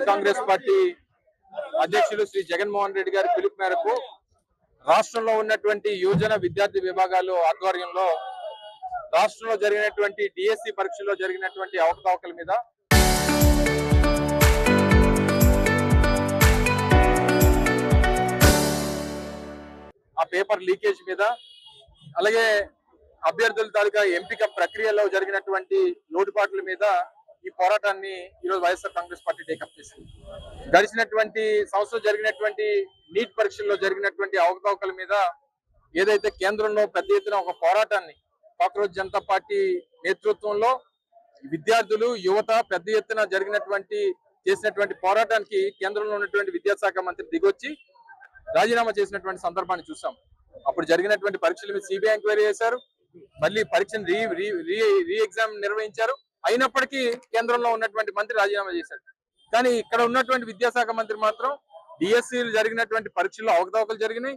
Congress party అధ్యక్షులు శ్రీ జగన్మోహన్ రెడ్డి గారి పిలుపు మేరకు రాష్ట్రంలో ఉన్నటువంటి యువజన విద్యార్థి విభాగాలు ఆధ్వర్యంలో రాష్ట్రంలో జరిగినటువంటి డిఎస్సి పరీక్షల్లో జరిగినటువంటి అవకతవకల మీద ఆ పేపర్ లీకేజ్ మీద అలాగే అభ్యర్థుల తాలూకా ఎంపిక ప్రక్రియలో జరిగినటువంటి లోటుపాట్ల మీద ఈ పోరాటాన్ని ఈరోజు వైఎస్ఆర్ కాంగ్రెస్ పార్టీ టేకప్ చేసింది. గడిచినటువంటి సంవత్సరం జరిగినటువంటి నీట్ పరీక్షల్లో జరిగినటువంటి అవకతవకల మీద ఏదైతే కేంద్రంలో పెద్ద ఎత్తున ఒక పోరాటాన్ని కాక్రోచ్ జనతా పార్టీ నేతృత్వంలో విద్యార్థులు యువత పెద్ద ఎత్తున చేసినటువంటి పోరాటానికి కేంద్రంలో ఉన్నటువంటి విద్యాశాఖ మంత్రి దిగొచ్చి రాజీనామా చేసినటువంటి సందర్భాన్ని చూసాం. అప్పుడు జరిగినటువంటి పరీక్షల మీద సిబిఐ ఎంక్వైరీ చేశారు, మళ్ళీ పరీక్షను రీ ఎగ్జామ్ నిర్వహించారు. అయినప్పటికీ కేంద్రంలో ఉన్నటువంటి మంత్రి రాజీనామా చేశారు. కానీ ఇక్కడ ఉన్నటువంటి విద్యాశాఖ మంత్రి మాత్రం డిఎస్సీలు జరిగినటువంటి పరీక్షల్లో అవకతవకలు జరిగినాయి,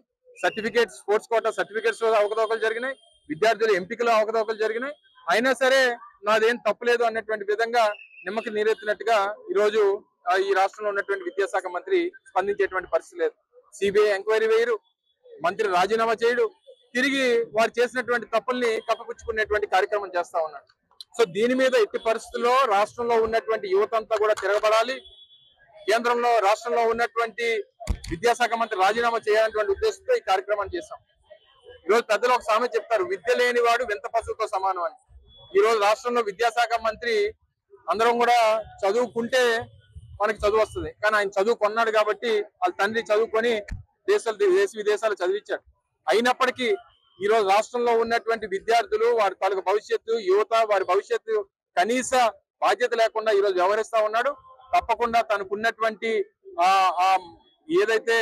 స్పోర్ట్స్ కోటా సర్టిఫికేట్స్ అవకతవకలు జరిగినాయి, విద్యార్థుల ఎంపికలో అవకతవకలు జరిగినాయి. అయినా సరే నాదేం తప్పులేదు అన్నటువంటి విధంగా నిమ్మకి నీరెత్తినట్టుగా ఈరోజు ఈ రాష్ట్రంలో ఉన్నటువంటి విద్యాశాఖ మంత్రి స్పందించేటువంటి పరిస్థితి లేదు. సిబిఐ ఎంక్వైరీ వేయరు, మంత్రి రాజీనామా చేయడు, తిరిగి వారు చేసినటువంటి తప్పుల్ని కప్పపుచ్చుకునేటువంటి కార్యక్రమం చేస్తా ఉన్నాడు. సో దీని మీద ఎట్టి పరిస్థితుల్లో రాష్ట్రంలో ఉన్నటువంటి యువత అంతా కూడా తిరగబడాలి, రాష్ట్రంలో ఉన్నటువంటి విద్యాశాఖ మంత్రి రాజీనామా చేయాలనేటువంటి ఉద్దేశంతో ఈ కార్యక్రమాన్ని చేశాం. ఈరోజు పెద్దలు ఒక సామెత చెప్తారు, విద్య లేని వాడు వింత పశువుతో సమానం అని. ఈ రోజు రాష్ట్రంలో విద్యాశాఖ మంత్రి అందరం కూడా చదువుకుంటే మనకి చదువు వస్తుంది, కానీ ఆయన చదువుకున్నాడు కాబట్టి వాళ్ళ తండ్రి చదువుకొని దేశ విదేశాలు చదివించాడు. అయినప్పటికీ ఈ రోజు రాష్ట్రంలో ఉన్నటువంటి విద్యార్థులు వారి తాలూకు భవిష్యత్తు, యువత వారి భవిష్యత్తు కనీస బాధ్యత లేకుండా ఈరోజు వ్యవహరిస్తా ఉన్నాడు. తప్పకుండా తనకున్నటువంటి ఏదైతే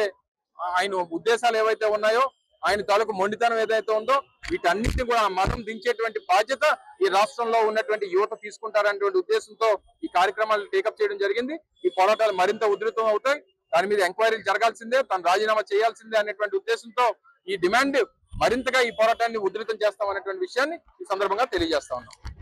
ఆయన ఉద్దేశాలు ఏవైతే ఉన్నాయో, ఆయన తాలూకు మొండితనం ఏదైతే ఉందో, వీటన్నిటిని కూడా మతం దించేటువంటి బాధ్యత ఈ రాష్ట్రంలో ఉన్నటువంటి యువత తీసుకుంటారనేటువంటి ఉద్దేశంతో ఈ కార్యక్రమాలు టేకప్ చేయడం జరిగింది. ఈ పోరాటాలు మరింత ఉధృతం అవుతాయి, దాని మీద ఎంక్వైరీలు జరగాల్సిందే, తను రాజీనామా చేయాల్సిందే అనేటువంటి ఉద్దేశంతో ఈ డిమాండ్ మరింతగా ఈ పోరాటాన్ని ఉధృతం చేస్తామనేటువంటి విషయాన్ని ఈ సందర్భంగా తెలియజేస్తా ఉన్నాం.